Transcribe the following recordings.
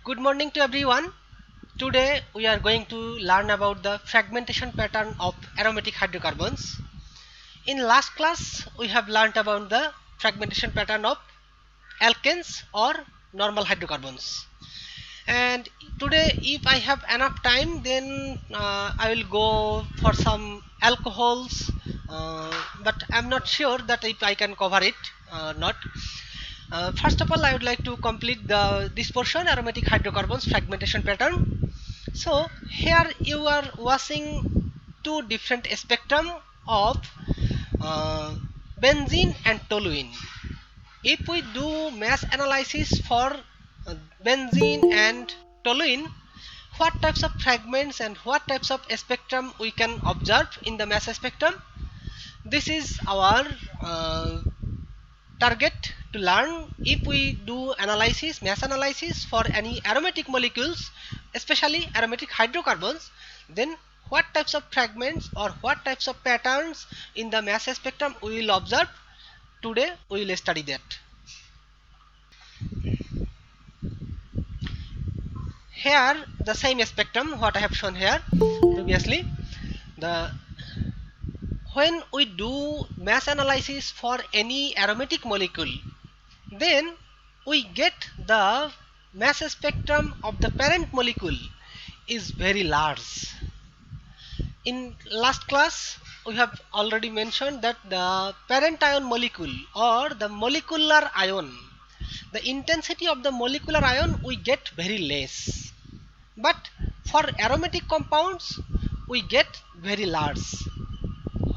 Good morning to everyone. Today we are going to learn about the fragmentation pattern of aromatic hydrocarbons. In last class we have learned about the fragmentation pattern of alkanes or normal hydrocarbons. And today if I have enough time, then I will go for some alcohols, but I'm not sure that if I can cover it or not. First of all, I would like to complete this portion, aromatic hydrocarbons fragmentation pattern. So here you are watching two different spectrum of uh, benzene and toluene. If we do mass analysis for benzene and toluene, what types of fragments and what types of spectrum we can observe in the mass spectrum? This is our target to learn. If we do analysis, mass analysis for any aromatic molecules, especially aromatic hydrocarbons, then what types of fragments or what types of patterns in the mass spectrum we will observe. Today we will study that. Here the same spectrum what I have shown here previously. The when we do mass analysis for any aromatic molecule, then we get the mass spectrum of the parent molecule is very large. In last class we have already mentioned that the parent ion molecule or the molecular ion, the intensity of the molecular ion we get very less, but for aromatic compounds we get very large.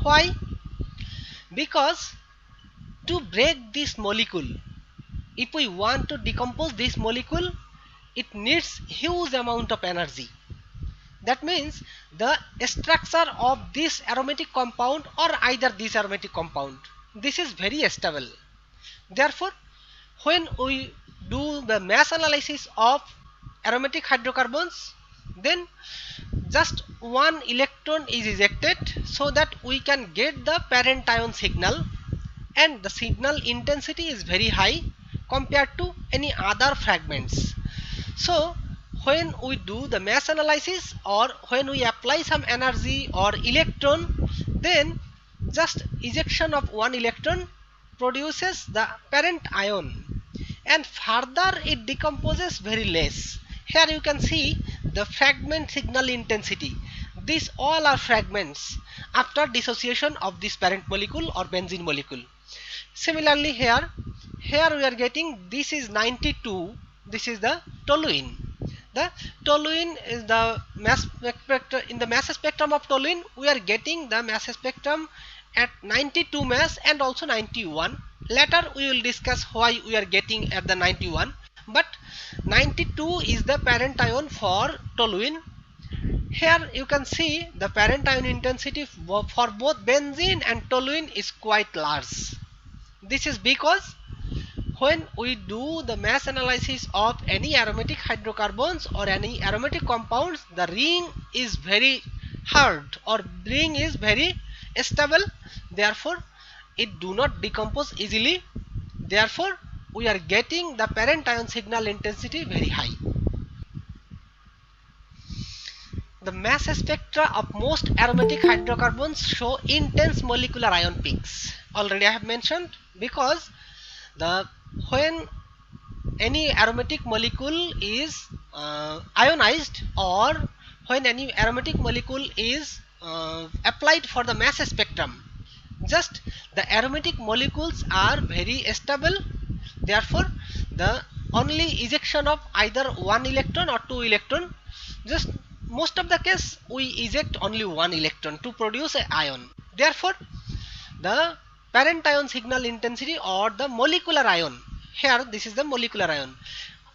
Why? Because to break this molecule, if we want to decompose this molecule, it needs huge amount of energy. That means the structure of this aromatic compound or either this aromatic compound, this is very stable. Therefore, when we do the mass analysis of aromatic hydrocarbons, then just one electron is ejected so that we can get the parent ion signal, and the signal intensity is very high compared to any other fragments. So when we do the mass analysis or when we apply some energy or electron, then just ejection of one electron produces the parent ion, and further it decomposes very less. Here you can see the fragment signal intensity. These all are fragments after dissociation of this parent molecule or benzene molecule. Similarly here we are getting this is 92, this is the toluene. The toluene is the mass spectrum. In the mass spectrum of toluene we are getting the mass spectrum at 92 mass and also 91. Later we will discuss why we are getting at the 91, but 92 is the parent ion for toluene. Here you can see the parent ion intensity for both benzene and toluene is quite large. This is because when we do the mass analysis of any aromatic hydrocarbons or any aromatic compounds, the ring is very hard or ring is very stable. Therefore it do not decompose easily. Therefore we are getting the parent ion signal intensity very high. The mass spectra of most aromatic hydrocarbons show intense molecular ion peaks. Already I have mentioned, because when any aromatic molecule is ionized or when any aromatic molecule is applied for the mass spectrum, just the aromatic molecules are very stable. Therefore the only ejection of either one electron or two electron, just most of the case we eject only one electron to produce an ion. Therefore the parent ion signal intensity or the molecular ion, here this is the molecular ion.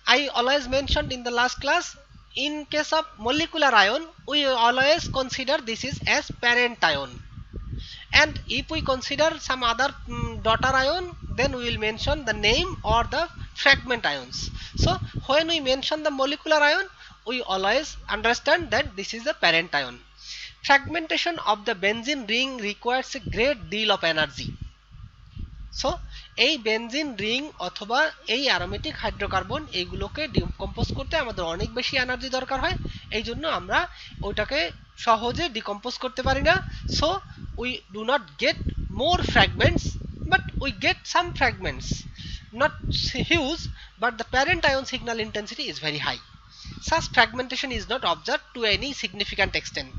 I always mentioned in the last class, in case of molecular ion we always consider this is as parent ion, and if we consider some other daughter ion, then we will mention the name or the fragment ions. So when we mention the molecular ion, we always understand that this is the parent ion. Fragmentation of the benzene ring requires a great deal of energy. So এই benzene ring অথবা এই aromatic hydrocarbon এইগুলোকে decompose করতে আমাদের অনেক বেশি energy দরকার হয়, এই জন্য আমরা ওইটাকে সহজে ডিকম্পোজ করতে পারি না। So we do not get more fragments, but we get some fragments, not huge, but the parent ion signal intensity is very high. Such fragmentation is not observed to any significant extent.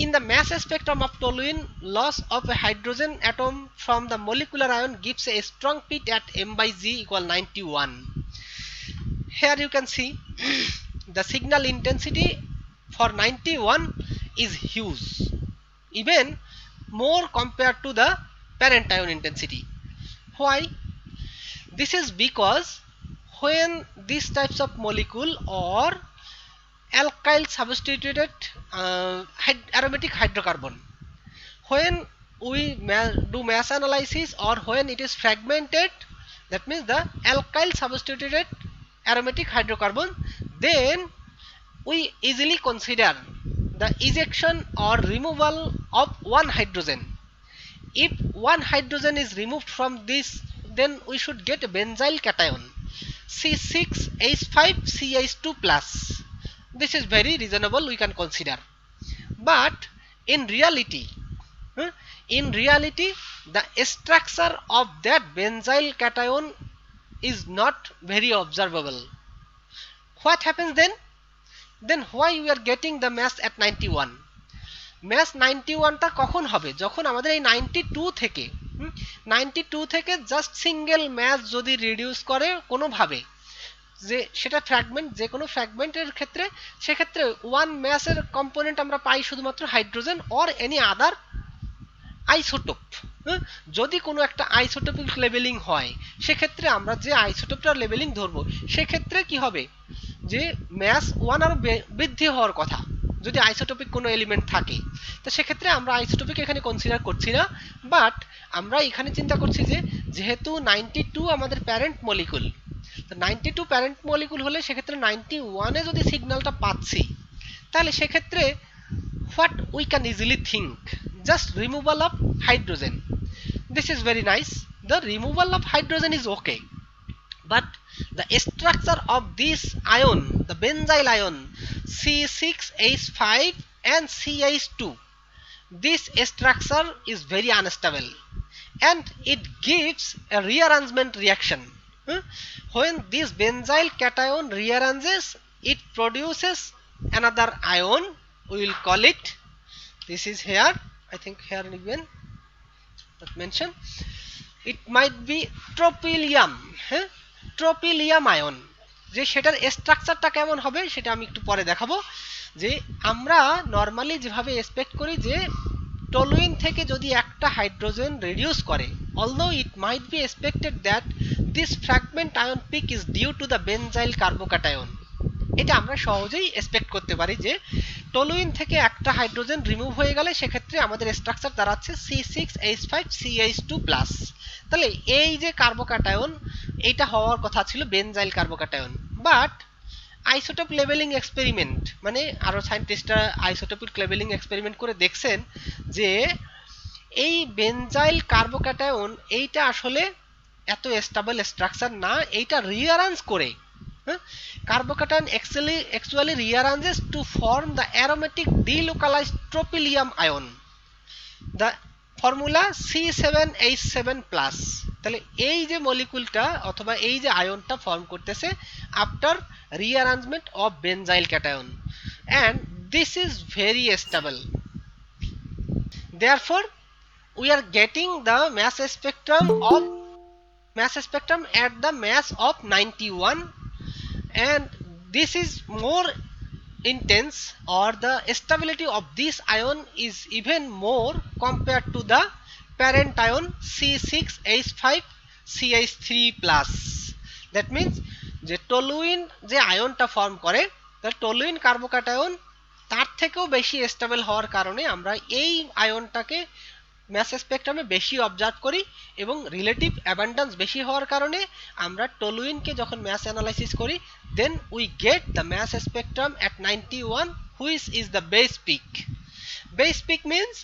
In the mass spectrum of toluene, loss of a hydrogen atom from the molecular ion gives a strong peak at m by z equal 91. Here you can see the signal intensity for 91 is huge, even more compared to the parent ion intensity. Why? This is because when these types of molecule or alkyl substituted aromatic hydrocarbon, when we do mass analysis or when it is fragmented, that means the alkyl substituted aromatic hydrocarbon, then we easily consider the ejection or removal of one hydrogen. If one hydrogen is removed from this, then we should get a benzyl cation C6H5CH2 plus. This is very reasonable, we can consider. But in reality, the structure of that benzyl cation is not very observable. What happens then? Then why we are getting the mass at 91? mass 91 টা কখন হবে? যখন আমাদের এই 92 থেকে just single mass যদি reduce করে কোনোভাবে, যে সেটা ফ্র্যাগমেন্ট, যে কোনো ফ্র্যাগমেন্টের ক্ষেত্রে, সেক্ষেত্রে ওয়ান ম্যাসের কম্পোনেন্ট আমরা পাই শুধুমাত্র hydrogen or any other isotope. যদি কোনো একটা আইসোটোপিক লেভেলিং হয়, সেক্ষেত্রে আমরা যে আইসোটোপটার লেভেলিং ধরবো, সেক্ষেত্রে কি হবে, যে ম্যাস ওয়ান আরো বৃদ্ধি হওয়ার কথা যদি আইসোটোপিক কোনো এলিমেন্ট থাকে। তো সেক্ষেত্রে আমরা আইসোটোপিক এখানে কনসিডার করছি না, বাট আমরা এখানে চিন্তা করছি যে যেহেতু 92 আমাদের প্যারেন্ট মলিকুল, তো 92 প্যারেন্ট মলিকুল হলে সেক্ষেত্রে 91-এ যদি সিগন্যালটা পাচ্ছি, তাহলে সেক্ষেত্রে what we can easily think, just removal of hydrogen. This is very nice. The removal of hydrogen is okay, but the structure of this ion, the benzyl ion C6H5 and CH2, this structure is very unstable and it gives a rearrangement reaction. When this benzyl cation rearranges, it produces another ion. We will call it, this is here, I think here even not mention, it might be tropylium, tropylium ion. যে সেটার স্ট্রাকচারটা কেমন হবে সেটা আমি একটু পরে দেখাবো। যে আমরা নরমালি যেভাবে এক্সপেক্ট করি যে টলুইন থেকে যদি একটা হাইড্রোজেন রিডিউস করে, although it might be expected that this fragment ion peak is due to the benzyl carbocation, এটা আমরা সহজেই এক্সপেক্ট করতে পারি যে টলুইন থেকে একটা হাইড্রোজেন রিমুভ হয়ে গেলে সেক্ষেত্রে আমাদের স্ট্রাকচার দাঁড়াচ্ছে C6H5CH2+। তাহলে এই যে কার্বোক্যাটায়ন, এইটা হওয়ার কথা ছিল benzyl carbocation, but isotope leveling experiment, মানে আরো সায়েন্টিস্টরা আইসোটোপিক লেভেলিং এক্সপেরিমেন্ট করে দেখছেন যে এই বেনজাইল কার্বোক্যাটায়ন এইটা আসলে এত স্টেবল স্ট্রাকচার না, এইটা রিঅ্যারেঞ্জ করে carbocation actually rearranges to form the aromatic delocalized tropylium ion, the formula C7H7+। তাহলে এই যে মলিকুলটা অথবা এই যে আয়নটা ফর্ম করতেছে after rearrangement of benzyl cation, and this is very stable. Therefore we are getting the mass spectrum at the mass of 91, and this is more intense, or the stability of this ion is even more compared to the parent ion C6H5CH3+। that means যে toluene যে আয়নটা form করে, তার toluene carbocation তার থেকেও বেশি stable হওয়ার কারণে আমরা এই আয়নটাকে ম্যাস স্পেকট্রামে বেশি অবজার্ভ করি, এবং রিলেটিভ অ্যাবান্ডেন্স বেশি হওয়ার কারণে আমরা টলুইনকে যখন ম্যাস অ্যানালাইসিস করি, then we get the mass spectrum at 91, which is the base peak. Base peak means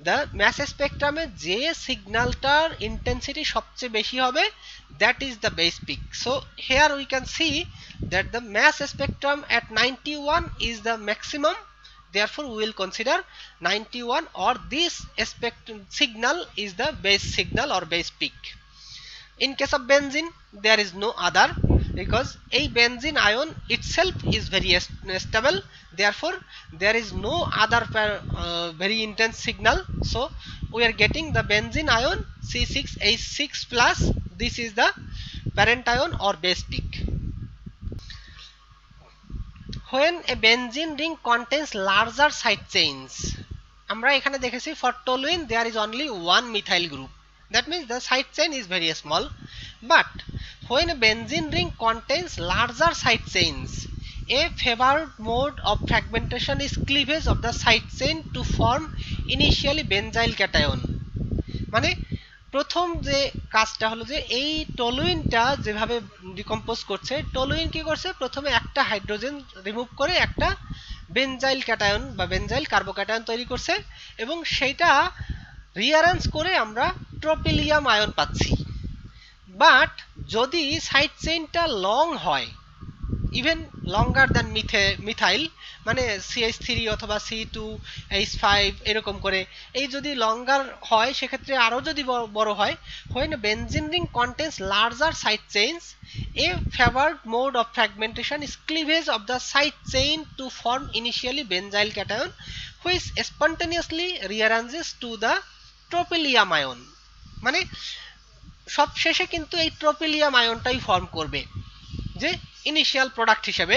the mass স্পেকট্রামে যে সিগন্যালটার ইন্টেন্সিটি সবচেয়ে বেশি হবে, that is the base peak. So here we can see that the mass spectrum at 91 is the maximum, therefore we will consider 91 or this signal is the base signal or base peak. In case of benzene there is no other, because a benzene ion itself is very stable, therefore there is no other very intense signal. So we are getting the benzene ion C6H6 plus, this is the parent ion or base peak. When a benzene ring contains larger side chains, আমরা এখানে দেখেছি for toluene there is only one methyl group, that means the side chain is very small. But when a benzene ring contains larger side chains, a favored mode of fragmentation is cleavage of the side chain to form initially benzyl cation. মানে প্রথম যে কাজটা হলো যে এই টলুইনটা যেভাবে decompose করছে, toluene কি করছে, প্রথমে একটা হাইড্রোজেন রিমুভ করে একটা বেনজাইল ক্যাটায়ন বা বেনজাইল কার্বোক্যাটায়ন তৈরি করছে, এবং সেইটা রিঅ্যারেঞ্জ করে আমরা ট্রোপিলিয়াম আয়ন পাচ্ছি। বাট যদি সাইড চেইনটা লং হয়, ইভেন লঙ্গার দ্যান মিথাইল, মানে CH3 অথবা C2H5 এরকম করে, এই যদি লঙ্গার হয় সেক্ষেত্রে আরও যদি বড় হয়, when a benzene ring contains larger side chains, a favored mode of fragmentation is cleavage of the side chain to form initially benzyl cation, which spontaneously rearranges to the tropylium ion. মানে সবশেষে কিন্তু এই ট্রোপিলিয়াম আয়নটাই form করবে যে initial product হিসেবে,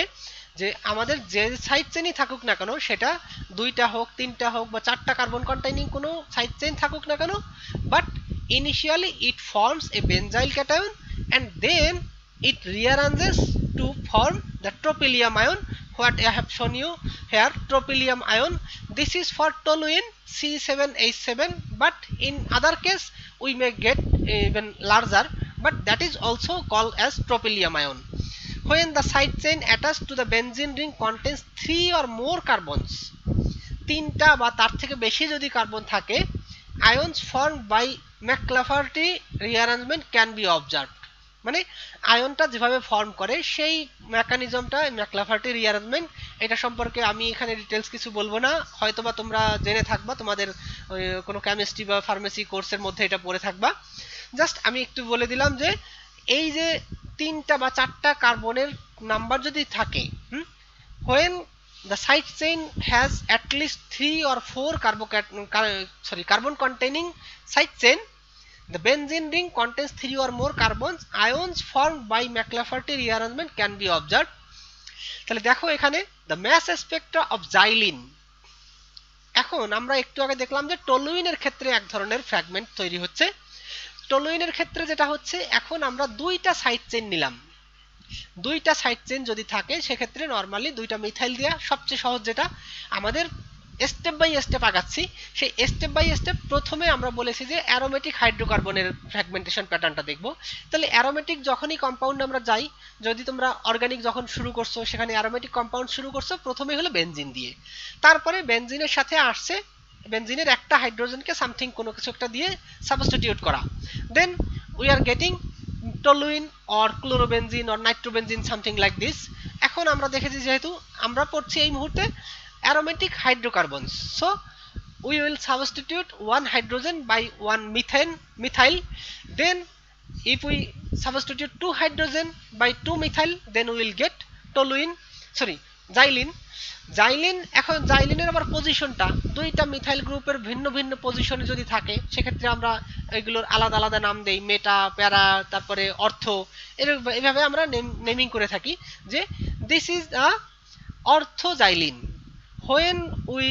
যে আমাদের যে সাইড চেইনই থাকুক না কেন, সেটা দুইটা হোক, তিনটা হোক বা চারটা কার্বন কন্টেইনিং কোনো সাইড চেইন থাকুক না কেন, but initially it forms A benzyl cation and then it rearranges to form the tropylium ion, what I have shown you here, tropylium ion. This is for toluene C7H7, but in other case we may get even larger, but that is also called as tropylium ion. When the side chain attached to the benzene ring contains 3 or more carbons, তিনটা বা তার থেকে বেশি যদি carbon থাকে, ions formed by McLafferty rearrangement can be observed. মানে আয়নটা যেভাবে form করে সেই মেকানিজমটা ম্যাকলাফার্টি রিঅ্যারেঞ্জমেন্ট, এটা সম্পর্কে আমি এখানে ডিটেলস কিছু বলবো না, হয়তোবা তোমরা জেনে থাকবা, তোমাদের কোনো কেমিস্ট্রি বা ফার্মেসি কোর্সের মধ্যে এটা পড়ে থাকবা। জাস্ট আমি একটু বলে দিলাম যে এই যে তিনটা বা চারটা কার্বনের নাম্বার যদি থাকে, when the side chain has at least 3 or 4 carbon containing side chain, the benzene ring contains 3 or more carbons, ions formed by McLafferty rearrangement can be observed. তাহলে দেখো এখানে the mass spectra of xylene, এখন আমরা একটু আগে দেখলাম যে টলুইনের ক্ষেত্রে এক ধরনের ফ্র্যাগমেন্ট তৈরি হচ্ছে। টলুইনের ক্ষেত্রে যেটা হচ্ছে, এখন আমরা দুইটা সাইড চেইন নিলাম, দুইটা সাইড চেইন যদি থাকে সেক্ষেত্রে নরমালি দুইটা মিথাইল দেয়া সবচেয়ে সহজ, যেটা আমাদের স্টেপ বাই স্টেপ আগাচ্ছি। সেই স্টেপ বাই স্টেপ প্রথমে আমরা বলেছি যে অ্যারোমেটিক হাইড্রোকার্বনের ফ্র্যাগমেন্টেশন প্যাটার্নটা দেখব। তাহলে অ্যারোমেটিক যখনই কম্পাউন্ড আমরা যাই, যদি তোমরা অর্গানিক যখন শুরু করছো সেখানে অ্যারোমেটিক কম্পাউন্ড শুরু করছো প্রথমে হলো বেনজিন দিয়ে, তারপরে বেনজিনের সাথে আসছে বেনজিনের একটা হাইড্রোজেনকে সামথিং কোনো কিছু একটা দিয়ে সাবস্টিটিউট করা, then we are getting toluene or chlorobenzene or nitrobenzene something like this. এখন আমরা দেখেছি যেহেতু আমরা পড়ছি এই মুহূর্তে aromatic hydrocarbons, so we will substitute one hydrogen by one methyl, then if we substitute two hydrogen by two methyl, then we will get xylene. এখন জাইলিনের আবার পজিশনটা দুইটা মিথাইল গ্রুপের ভিন্ন ভিন্ন পজিশনে যদি থাকে সেক্ষেত্রে আমরা এগুলোর আলাদা আলাদা নাম দেই, মেটা, প্যারা, তারপরে অর্থ, এভাবে আমরা নেমিং করে থাকি যে this is a orthoxylene. when we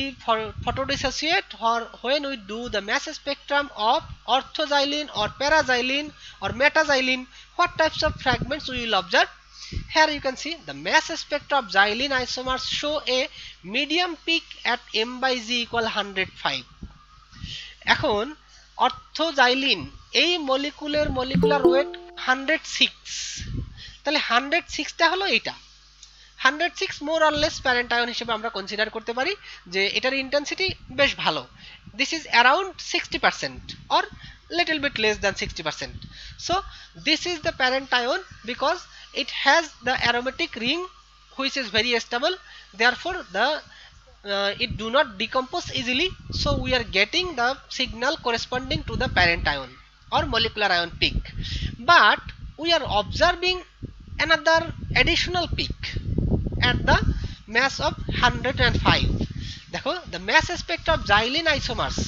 photodissociate or when we do the mass spectrum of orthoxylene or paraxylene or metaxylene, what types of fragments we will observe? Here you can see the mass spectra of xylene isomers show a medium peak at m/g equal 105. এখন অর্থোজাইলিন এই molecular weight 106, তাহলে 106টা হলো এইটা, 106 more or less parent ion হিসেবে আমরা consider করতে পারি যে এটার ইন্টেন্সিটি বেশ ভালো। This is around 60% or little bit less than 60%. So this is the parent ion because it has the aromatic ring which is very stable, therefore the it do not decompose easily, so we are getting the signal corresponding to the parent ion or molecular ion peak. But we are observing another additional peak at the mass of 105. দেখো the mass aspect of xylene isomers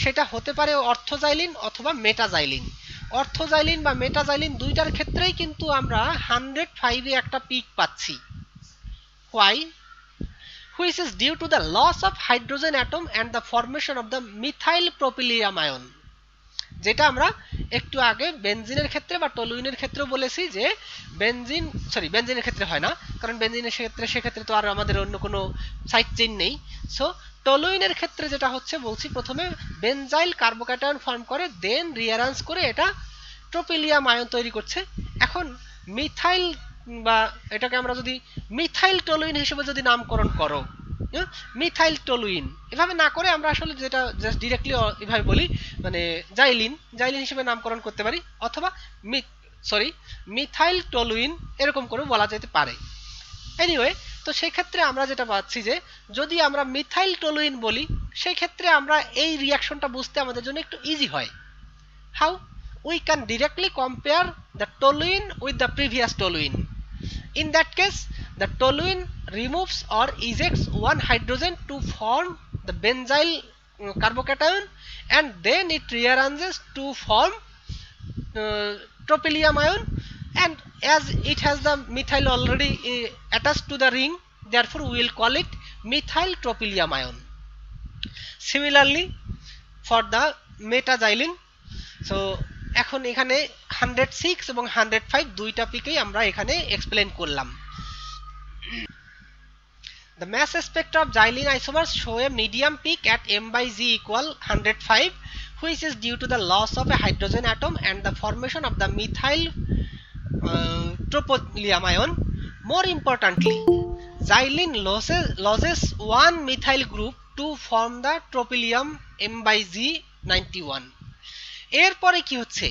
সেটা হতে পারে অর্থোজাইলিন অথবা metaxylene. অর্থোজাইলিন বা metaxylene দুইটার ক্ষেত্রেই কিন্তু আমরা 105 এ একটা পিক পাচ্ছি। why? Which is due to the loss of hydrogen atom and the formation of the methyl propylium ion, যেটা আমরা একটু আগে বেনজিনের ক্ষেত্রে বা টলুইনের ক্ষেত্রে বলেছি যে বেনজিনের ক্ষেত্রে হয় না, কারণ বেনজিনের সেক্ষেত্রে তো আর আমাদের অন্য কোনো সাইড চেইন নেই। সো টলুইনের ক্ষেত্রে যেটা হচ্ছে বলছি, প্রথমে বেনজাইল কার্বোক্যাটায়ন ফর্ম করে, দেন রিঅ্যারেঞ্জ করে এটা ট্রোপিলিয়াম আয়ন তৈরি করছে। এখন মিথাইল বা এটাকে আমরা যদি মিথাইল টলুইন হিসেবে যদি নামকরণ করো, মিথাইল টলুইন এভাবে না করে আমরা আসলে যেটা জাস্ট ডিরেক্টলি এভাবে বলি, মানে জাইলিন হিসেবে নামকরণ করতে পারি, অথবা মিথাইল টলুইন এরকম করে বলা যেতে পারে। এনিওয়ে, তো সেই ক্ষেত্রে আমরা যেটা পাচ্ছি যে যদি আমরা মিথাইল টলুইন বলি, সেই ক্ষেত্রে আমরা এই রিঅ্যাকশনটা বুঝতে আমাদের জন্য একটু ইজি হয়। How? We can directly compare the toluene with the previous toluene. In that case, the toluene removes or ejects one hydrogen to form the benzyl carbocation, and then it rearranges to form tropylium ion, and as it has the methyl already attached to the ring, therefore we will call it methyl tropylium ion. Similarly for the metaxylene, so এখন এখানে 106 এবং 105 দুইটা পিকেই আমরা এখানে explain করলাম। The mass spectra of xylene isomers show a medium peak at m/g equal 105, which is due to the loss of a hydrogen atom and the formation of the methyl tropylium ion. More importantly, xylene loses one methyl group to form the tropylium m/g 91. এরপরে কি হচ্ছে,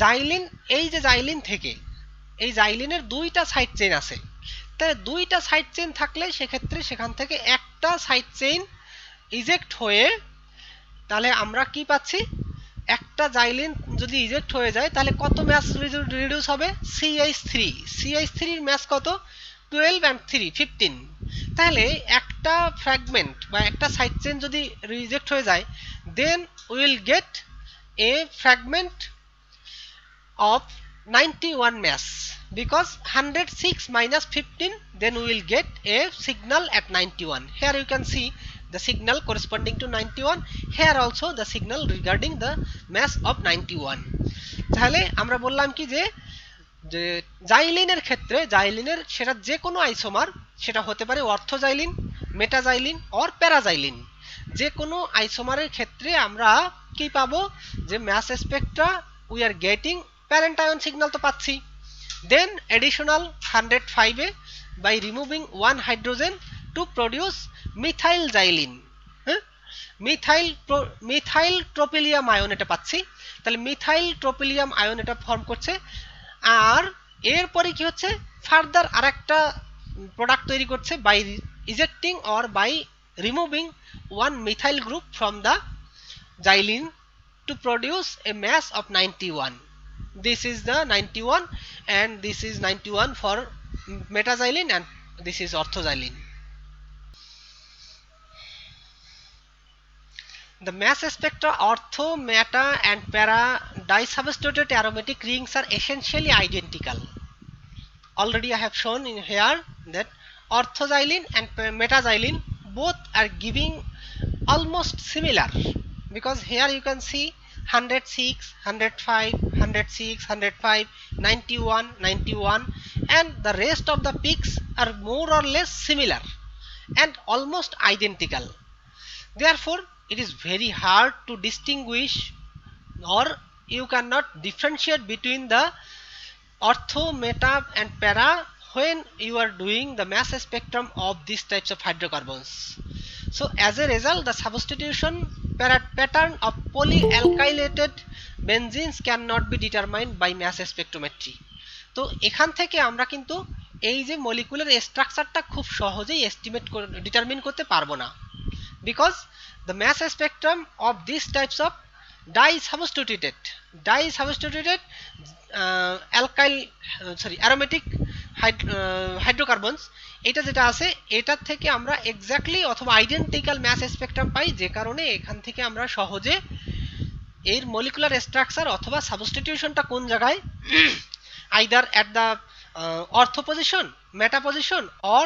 xylene, এই যে xylene থেকে এই জাইলিনের দুইটা side chain আছে, তাহলে দুইটা সাইড চেইন থাকলে সেক্ষেত্রে সেখান থেকে একটা সাইড চেইন ইজেক্ট হয়ে, তাহলে আমরা কি পাচ্ছি, একটা জাইলিন যদি ইজেক্ট হয়ে যায় তাহলে কত ম্যাস রিডিউস হবে, CH3 এর ম্যাস কত, 12 and 3 15। তাহলে একটা ফ্র্যাগমেন্ট বা একটা সাইড চেইন যদি রিজেক্ট হয়ে যায়, then we will get a fragment of 91 mass, because 106 minus 15, then we will get a signal at 91. Here you can see the signal corresponding to 91, here also the signal regarding the mass of 91. তাহলে আমরা বললাম কি যে জাইলিনের ক্ষেত্রে, জাইলিনের সেটা যে কোনো isomer, সেটা হতে পারে অর্থোজাইলিন, মেটাজাইলিন অর প্যারাজাইলিন, যে কোনো আইসোমারের ক্ষেত্রে আমরা কি পাবো, যে mass spectra we are getting parent ion signal তো পাচ্ছি, দেন এডিশনাল 105 এ by removing one hydrogen to produce methyl xylene, methyl tropylium ion এটা পাচ্ছি। তাহলে মিথাইল ট্রোপিলিয়াম আয়ন এটা ফর্ম করছে, আর এরপরে কি হচ্ছে, ফার্দার আরেকটা প্রোডাক্ট তৈরি করছে by ejecting or by removing one methyl group from the xylene to produce a mass of 91. This is the 91 and this is 91 for metaxylene and this is orthoxylene. The mass spectra ortho, meta and para disubstituted aromatic rings are essentially identical. Already I have shown in here that orthoxylene and metaxylene both are giving almost similar, because here you can see 106, 105, 106, 105, 91, 91, and the rest of the peaks are more or less similar and almost identical. Therefore it is very hard to distinguish, or you cannot differentiate between the ortho, meta and para when you are doing the mass spectrum of these types of hydrocarbons. So as a result, the substitution pattern of polyalkylated benzenes cannot be determined by mass spectrometry. তো এখান থেকে আমরা কিন্তু এই যে molecular স্ট্রাকচারটা খুব সহজেই এস্টিমেট ডিটারমিন করতে পারবো না, because the mass spectrum of these types of disubstituted aromatic hydrocarbons, এটা যেটা আছে এটার থেকে আমরা এক্স্যাক্টলি অথবা আইডেন্টিক্যাল ম্যাস স্পেকট্রাম পাই, যে কারণে এখান থেকে আমরা সহজে এর মলিকুলার স্ট্রাকচার অথবা সাবস্টিটিউশনটা কোন জায়গায়, either at the ortho position, meta position or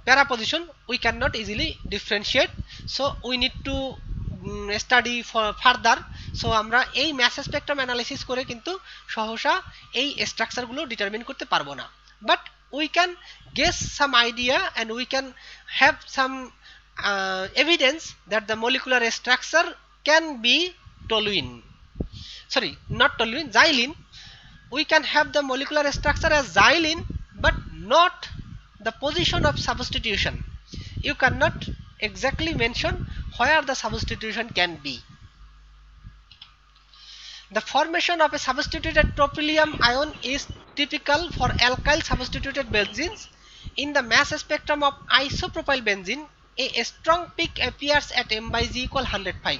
para position, we cannot easily differentiate. So we need to study for further. So আমরা এই ম্যাস স্পেকট্রাম অ্যানালাইসিস করে কিন্তু সহসা এই স্ট্রাকচারগুলো ডিটারমিন করতে পারবো না, but we can guess some idea and we can have some evidence that the molecular structure can be toluene, sorry not toluene, xylene. We can have the molecular structure as xylene but not the position of substitution. You cannot exactly mention where the substitution can be. The formation of a substituted tropylium ion is typical for alkyl substituted benzenes. In the mass spectrum of isopropyl benzene, a strong peak appears at m/g equal 105.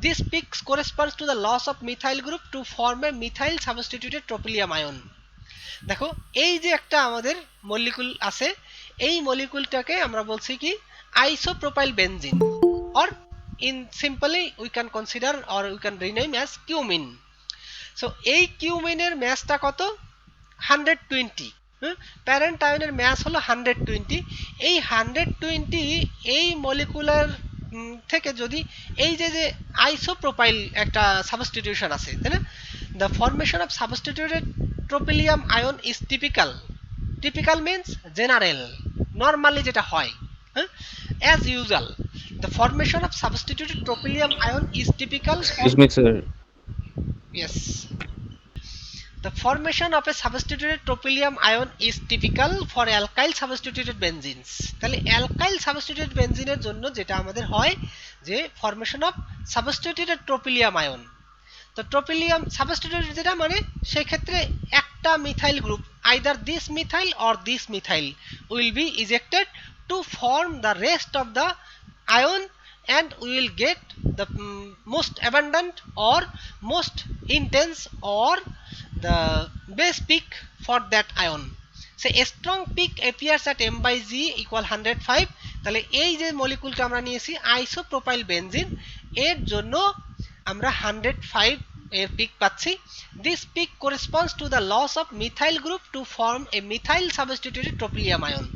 This peak corresponds to the loss of methyl group to form a methyl substituted tropylium ion. দেখো এই যে একটা আমাদের molecule আছে, এই মলিকুলটাকে আমরা বলছি কি isopropyl benzene, or in simply we can consider or we can rename as cumin. So এই কিউমিনের ম্যাসটা কত, 120, প্যারেন্ট আয়নের ম্যাস হলো 120। এই 120 এই মলিকুলার থেকে যদি এই যে যে আইসোপ্রোপাইল একটা সাবস্টিটিউশন আছে, তাই না, the formation of substituted tropylium ion is typical means general, normally যেটা হয়, as usual the formation of substituted tropylium ion is typical. Excuse me sir. Yes, the formation of a substituted tropylium ion is typical for alkyl substituted benzenes. তাহলে alkyl substituted benzene এর জন্য যেটা আমাদের হয় যে formation of substituted tropylium ion, তো ট্রোপিলিয়াম substituted যেটা মানে সেই ক্ষেত্রে একটা methyl group, either this methyl or this methyl will be ejected to form the rest of the ion, and we will get the most abundant or most intense or the base peak for that ion. So a strong peak appears at m/g equal 105. তাহলে এই যে মলিকুলটা আমরা নিয়েছি isopropyl benzene, এর জন্য আমরা 105 এর pick পাচ্ছি। This peak corresponds to the loss of methyl group to form a methyl substituted tropylium ion.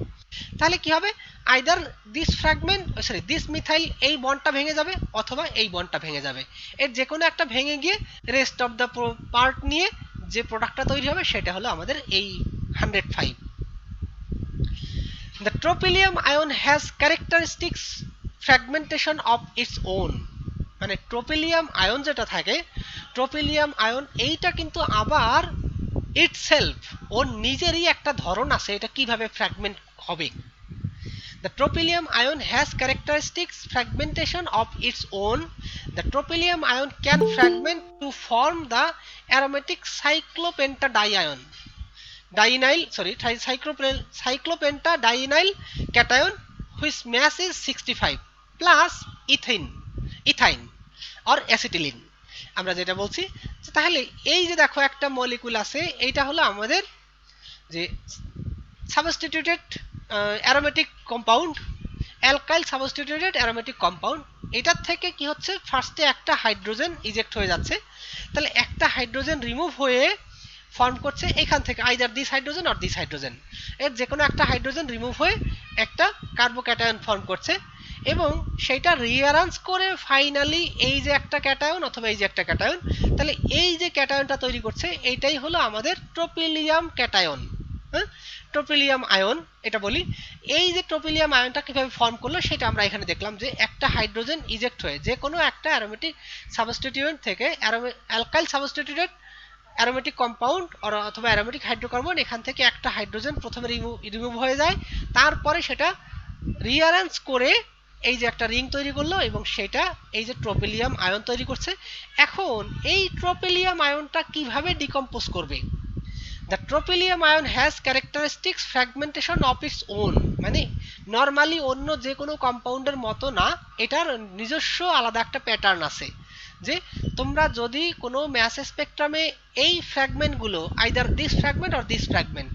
তাহলে কি হবে, either this fragment this methyl এই বন্ডটা ভেঙে যাবে অথবা এই বন্ডটা ভেঙে যাবে, এর যে কোনো একটা ভেঙে গিয়ে রেস্ট অফ দ্য পার্ট নিয়ে যে প্রোডাক্টটা তৈরি হবে সেটা হলো আমাদের এই 105। The tropylium ion has characteristics fragmentation of its own. মানে ট্রোপিলিয়াম আয়ন যেটা থাকে, ট্রোপিলিয়াম আয়ন এইটা কিন্তু আবার ইটসেলফ ওর নিজেরই একটা ধরন আছে এটা কিভাবে ফ্র্যাগমেন্ট হবে। The tropylium ion has characteristics fragmentation of its own. The tropylium ion can fragment to form the aromatic cyclopentadienyl cyclopentadienyl cation whose mass is 65 plus ethyne or acetylene. আমরা যেটা বলছি তাহলে এই যে দেখো একটা মলিকুল আছে, এইটা হলো আমাদের যে substituted aromatic compound, alkyl substituted aromatic compound. এটার থেকে কি হচ্ছে, ফার্স্টে একটা হাইড্রোজেন ইজেক্ট হয়ে যাচ্ছে, তাহলে একটা হাইড্রোজেন রিমুভ হয়ে ফর্ম করছে এখান থেকে either this hydrogen or this hydrogen, এর যে কোনো একটা হাইড্রোজেন রিমুভ হয়ে একটা কার্বোক্যাটায়ন ফর্ম করছে এবং সেটা রিঅ্যারেঞ্জ করে ফাইনালি এই যে একটা ক্যাটায়ন অথবা এই যে একটা ক্যাটায়ন, তাহলে এই যে ক্যাটায়নটা তৈরি করছে এইটাই হলো আমাদের ট্রোপিলিয়াম ক্যাটায়ন, ট্রোপিলিয়াম আয়ন এটা বলি। এই যে ট্রোপিলিয়াম আয়নটা কিভাবে ফর্ম করলো সেটা আমরা এখানে দেখলাম যে একটা হাইড্রোজেন ইজেক্ট হয়ে যে কোনো একটা অ্যারোমেটিক সাবস্টিটিউয়েন্ট থেকে অ্যালকাইল সাবস্টিটিউটেড অ্যারোমেটিক কম্পাউন্ড অথবা অ্যারোমেটিক হাইড্রোকার্বন, এখান থেকে একটা হাইড্রোজেন প্রথমে রিমুভ হয়ে যায়, তারপরে সেটা রিঅ্যারেঞ্জ করে এই যে একটা রিং তৈরি করলো এবং সেটা এই যে ট্রোপিলিয়াম আয়ন তৈরি করছে। এখন এই ট্রোপিলিয়াম আয়নটা কিভাবে ডিকম্পোজ করবে? The tropylium ion has characteristics fragmentation of its own, মানে নর্মালি অন্য যে কোনো কম্পাউন্ডের মতো না, এটার নিজস্ব আলাদা একটা প্যাটার্ন আছে। যে তোমরা যদি কোনো ম্যাস স্পেকট্রামে এই ফ্র্যাগমেন্টগুলো either this fragment or this fragment,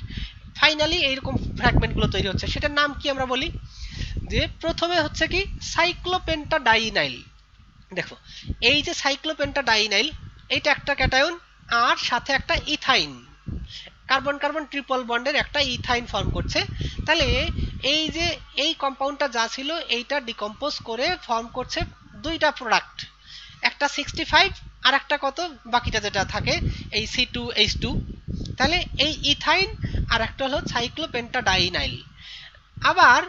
finally এইরকম ফ্র্যাগমেন্টগুলো তৈরি হচ্ছে, সেটার নাম কি আমরা বলি? যে প্রথমে হচ্ছে কি সাইক্লোপেন্টাডাইনাইল। দেখো এই যে সাইক্লোপেন্টাডাইনাইল, এইটা একটা ক্যাটায়ন আর সাথে একটা ইথাইন, কার্বন কার্বন ট্রিপল বন্ডের একটা ইথাইন ফর্ম করছে। তাহলে এই যে এই কম্পাউন্ডটা যা ছিল এইটা ডিকম্পোজ করে ফর্ম করছে দুইটা প্রোডাক্ট, একটা 65 আর একটা কত বাকিটা যেটা থাকে এই C2H2। তাহলে এই ইথাইন আর একটা হলো সাইক্লোপেন্টাডাইনাইল। আবার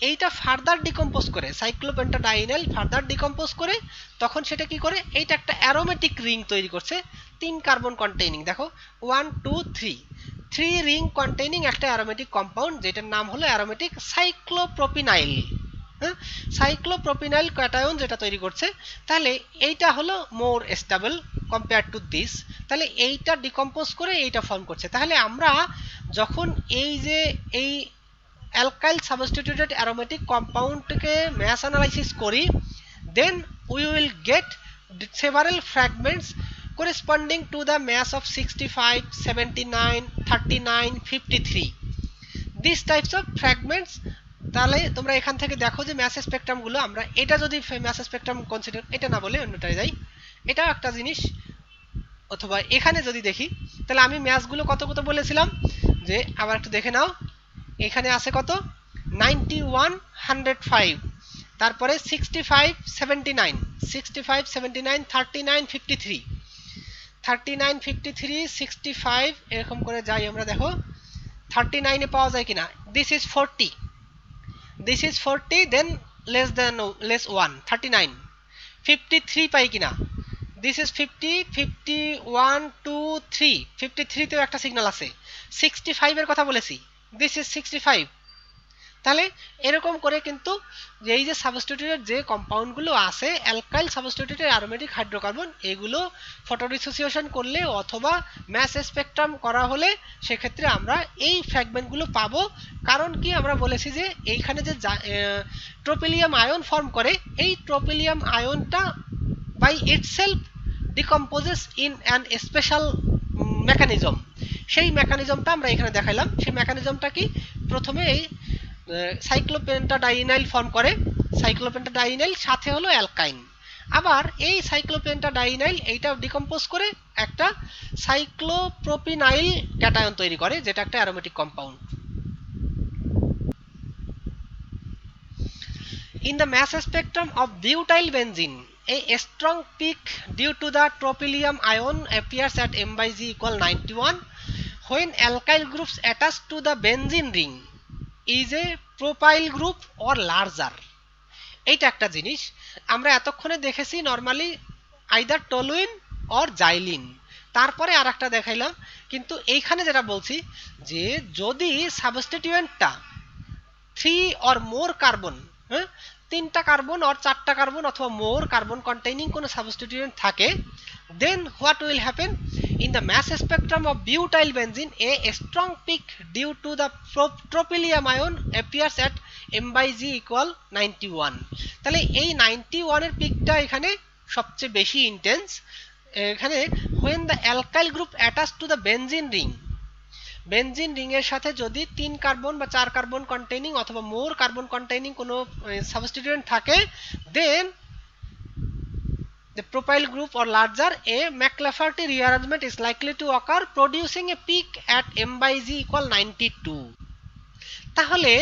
এইটা ফার্দার ডিকম্পোজ করে, সাইক্লোপেন্টাডাইনাইল ফার্দার ডিকম্পোজ করে তখন সেটা কি করে, এইটা একটা অ্যারোমেটিক রিং তৈরি করছে 3 কার্বন কন্টেইনিং। দেখো 1 2 3 রিং কন্টেইনিং একটা অ্যারোমেটিক কম্পাউন্ড, যেটার নাম হলো অ্যারোমেটিক সাইক্লোপ্রোপিনাইল। হ্যাঁ, সাইক্লোপ্রোপিনাইল ক্যাটায়ন যেটা তৈরি করছে। তাহলে এইটা হলো মোর স্টেবল কম্পেয়ার টু দিস। তাহলে এইটা ডিকম্পোজ করে এইটা ফর্ম করছে। তাহলে আমরা যখন এই যে এই অ্যালকাইল সাবস্টিটিউটেড অ্যারোমেটিক কম্পাউন্ডকে ম্যাস অ্যানালাইসিস করি, then we will get several fragments corresponding to the mass of 65 79 39 53 these types of fragments। তাহলে তোমরা এখান থেকে দেখো যে ম্যাস স্পেকট্রামগুলো, আমরা এটা যদি ম্যাস স্পেকট্রাম কনসিডার, এটা না বলে অন্যটায় যাই, এটা একটা জিনিস। অথবা এখানে যদি দেখি, তাহলে আমি ম্যাসগুলো কত কত বলেছিলাম, যে আবার একটু দেখে নাও, এখানে আছে কত 91 105, তারপরে 65 79 65 79 39 53 39 53 65 এরকম করে যাই আমরা, দেখো 39 এ পাওয়া যায় কিনা, this is 40, this is 40, then less 1 39 53 পাই কিনা, দিস ইজ 50 51 2 3 53 তেও একটা সিগন্যাল আছে। 65 এর কথা বলেছি, দিস ইজ 65। তাহলে এরকম করে কিন্তু এই যে সাবস্টিটিউটেড যে কম্পাউন্ডগুলো আছে অ্যালকাইল সাবস্টিটিউটেড অ্যারোমেটিক হাইড্রোকার্বন, এগুলো ফটো ডিসোসিয়েশন করলে অথবা ম্যাস স্পেকট্রাম করা হলে সেক্ষেত্রে আমরা এই ফ্র্যাগমেন্টগুলো পাবো। কারণ কি আমরা বলেছি যে এইখানে যে ট্রোপিলিয়াম আয়ন ফর্ম করে, এই ট্রোপিলিয়াম আয়নটা by itself decomposes in an special mechanism. সেই মেকানিজমটা আমরা এখানে দেখাইলাম। সেই মেকানিজমটা কি, প্রথমে এই সাইক্লোপেন্টাডাইনাইল ফর্ম করে, সাইক্লোপেন্টাডাইনাইল সাথে হলো অ্যালকাইন, আবার এই সাইক্লোপেন্টাডাইনাইল এইটা ডিকম্পোজ করে একটা সাইক্লোপ্রোপিনাইল ক্যাটায়ন তৈরি করে, যেটা একটা aromatic compound. In the mass spectrum of butyl benzene, a strong peak due to the tropylium ion appears at m/g equal 91 when alkyl groups attached to the benzene ring is a propyl group or larger। এইটা একটা জিনিস আমরা এতক্ষণে দেখেছি normally either toluene or xylene, তারপরে আর একটা দেখাইলাম। কিন্তু এইখানে যেটা বলছি যে যদি সাবস্টিটিউয়েন্টটা 3 or more কার্বন, হ্যাঁ 3টা কার্বন or 4টা কার্বন অথবা মোর কার্বন কন্টেইনিং কোনো সাবস্টিটিউয়েন্ট থাকে, then what will happen in the mass spectrum of butyl benzene, a strong peak due to the tropylium ion appears at m/g equal 91। তাহলে এই 91 এর পিকটা এখানে সবচেয়ে বেশি ইন্টেন্স। এখানে when the alkyl group attached to the benzene ring, benzene ring এর সাথে যদি 3 কার্বন বা 4 কার্বন কন্টেইনিং অথবা মোর কার্বন কন্টেইনিং কোনো সাবস্টিটিউয়েন্ট থাকে, দেন the propyl group or larger, a McLafferty rearrangement is likely to occur producing a peak at m/g equal 92। তাহলে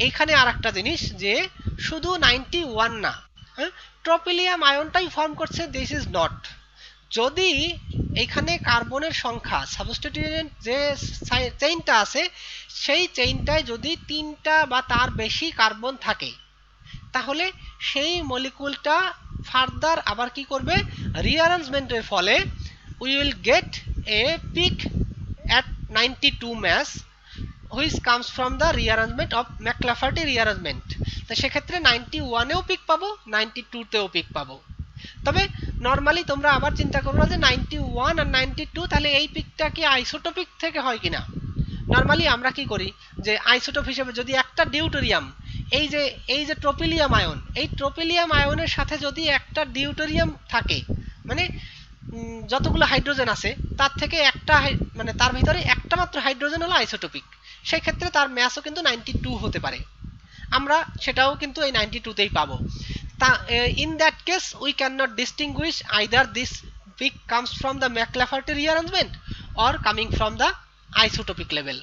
এইখানে আরেকটা জিনিস যে শুধু 91 না, ট্রোপিলিয়াম আয়নটাই ফর্ম করছে, দিস ইজ নট। যদি এখানে কার্বনের সংখ্যা সাবস্টিটিউয়েন্ট যে চেইনটা আছে সেই চেইনটায় যদি 3টা বা তার বেশি কার্বন থাকে, তাহলে সেই মলিকুলটা ফার্দার আবার কি করবে, রিঅ্যারেঞ্জমেন্টের ফলে we will get a peak at 92 mass which comes from the rearrangement of McLafferty rearrangement. তো সেক্ষেত্রে 91 এও পিক পাবো, 92 তেও পিক পাবো। তবে নরমালি তোমরা আবার চিন্তা করো না যে 91 আর 92 তাহলে এই পিকটা কি আইসোটোপিক থেকে হয় কিনা। নরমালি আমরা কি করি যে আইসোটোপ হিসেবে যদি একটা ডিউটেরিয়াম এই যে ট্রোপিলিয়াম আয়ন, এই ট্রোপিলিয়াম আয়নের সাথে যদি একটা ডিউটেরিয়াম থাকে, মানে যতগুলো হাইড্রোজেন আছে তার থেকে একটা মানে তার ভিতরে একটা মাত্র হাইড্রোজেন হলো আইসোটোপিক, সেই ক্ষেত্রে তার ম্যাসও কিন্তু 92 হতে পারে। আমরা সেটাও কিন্তু এই 92 তেই পাবো। In that case we cannot distinguish either this peak comes from the McLafferty rearrangement or coming from the isotopic level.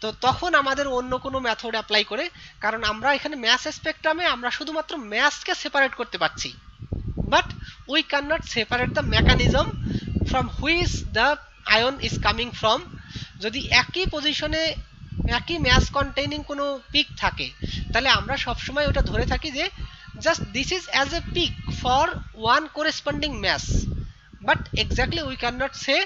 তো তখন আমাদের অন্য কোনো মেথড অ্যাপ্লাই করে, কারণ আমরা এখানে ম্যাস স্পেকট্রামে আমরা শুধুমাত্র ম্যাসকে সেপারেট করতে পারছি, but we can not separate the mechanism from which the ion is coming from. যদি একই পজিশনে একই ম্যাস কন্টেইনিং কোনো পিক থাকে তাহলে আমরা সবসময় ওটা ধরে থাকি যে just this is as a peak for one corresponding mass, but exactly we cannot say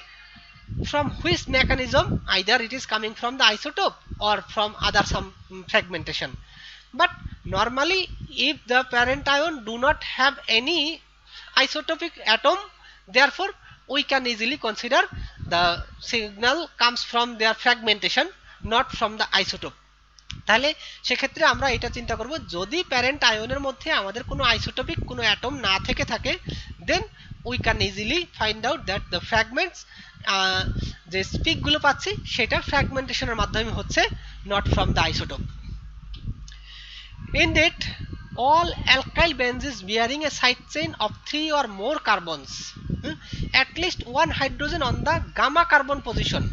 from which mechanism either it is coming from the isotope or from other some fragmentation. But normally if the parent ion do not have any isotopic atom, therefore we can easily consider the signal comes from their fragmentation, not from the isotope. তাহলে সেক্ষেত্রে আমরা এটা চিন্তা করব যদি parent আয়নের মধ্যে আমাদের কোনো আইসোটোপিক কোনো অ্যাটম না থেকে থাকে, then we can easily find out that the fragments যে স্পিকগুলো পাচ্ছি সেটা ফ্র্যাগমেন্টেশনের মাধ্যমে হচ্ছে, not from the isotope. Indeed, all alkyl benzenes bearing a side chain of 3 or more carbons, at least one hydrogen on the gamma carbon position.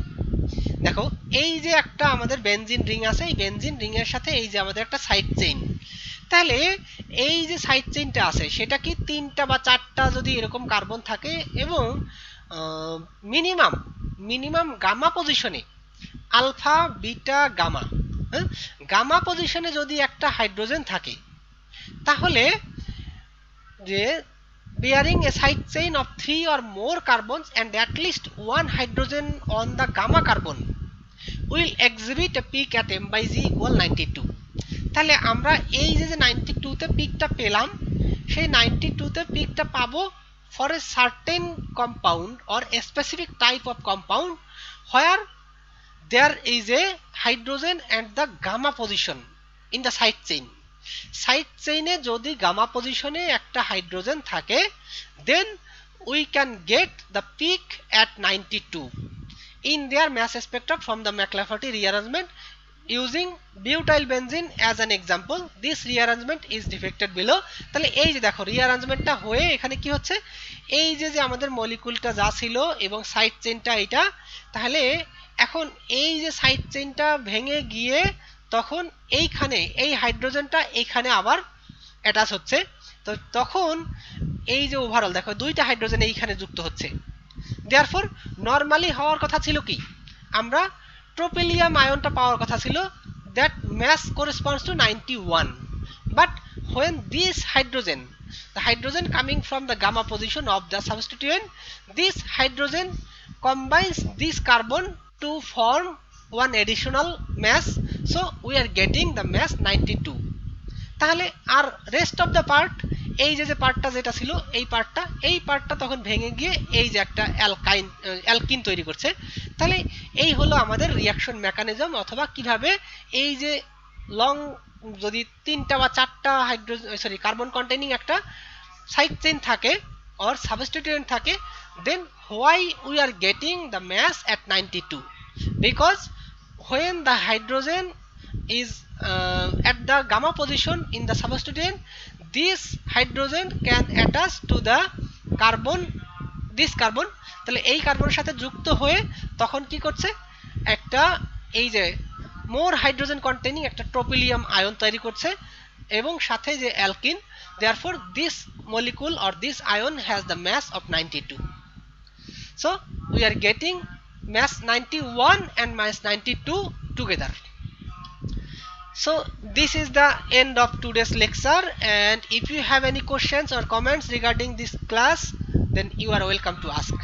দেখো এই যে একটা আমাদের বেনজিন রিং আছে, এই বেনজিন রিং এর সাথে এই যে আমাদের একটা সাইড চেইন, তাহলে এই যে সাইড চেইনটা আছে সেটা কি 3টা বা 4টা যদি এরকম কার্বন থাকে এবং মিনিমাম গামা পজিশনে আলফা বিটা গামা, গামা পজিশনে যদি একটা হাইড্রোজেন থাকে তাহলে যে bearing a side chain of 3 or more carbons and at least one hydrogen on the gamma carbon will exhibit a peak at m/g equal 92. তাহলে আমরা এই যে 92 তে পিকটা পেলাম, সেই 92 তে পিকটা পাবো for a certain compound or a specific type of compound where there is a hydrogen at the gamma position in the side chain. Side চেইনে যদি গামা পজিশনে একটা হাইড্রোজেন থাকে, then we can get the peak at 92 in their mass spectrum from the McLafferty rearrangement using butyl benzene as an example. This rearrangement is depicted below. তাহলে এই যে দেখো রিঅ্যারেঞ্জমেন্টটা হয়ে এখানে কি হচ্ছে, এই যে আমাদের মলিকুলটা যা ছিল এবং সাইড চেইনটা এটা, তাহলে এখন এই যে সাইড চেইনটা ভেঙে গিয়ে তখন এইখানে এই হাইড্রোজেনটা এইখানে আবার অ্যাটাচ হচ্ছে, তো তখন এই যে ওভারঅল দেখো দুইটা হাইড্রোজেন এইখানে যুক্ত হচ্ছে। দেয়ারফর নরমালি হওয়ার কথা ছিল কি, আমরা ট্রোপিলিয়াম আয়নটা পাওয়ার কথা ছিল, that mass corresponds to 91, but when this hydrogen, the hydrogen coming from the gamma position of the substituent, this hydrogen combines this carbon to form one additional mass, so we are getting the mass 92. তাহলে আর rest of the part এই যে পার্টটা যেটা ছিল এই পার্টটা তখন ভেঙে গিয়ে এই যে একটা অ্যালকিন তৈরি করছে। তাহলে এই হলো আমাদের রিঅ্যাকশন মেকানিজম, অথবা কিভাবে এই যে লং যদি 3টা বা 4টা কার্বন কন্টেইনিং একটা সাইড চেইন থাকে অর সাবস্টিটিউয়েন্ট থাকে, দেন why we are getting the mass at 92, because when the hydrogen is at the gamma position in the substituent, this hydrogen can attach to the carbon, this carbon, তাহলে এই কার্বনের সাথে যুক্ত হয়ে তখন কি করছে, একটা এই যে মোর হাইড্রোজেন কন্টেইনিং একটা ট্রোপিলিয়াম আয়ন তৈরি করছে এবং সাথে যে alkyne, therefore this molecule or this ion has the mass of 92. So we are getting mass 91 and mass 92 together. So this is the end of today's lecture, and if you have any questions or comments regarding this class, then you are welcome to ask.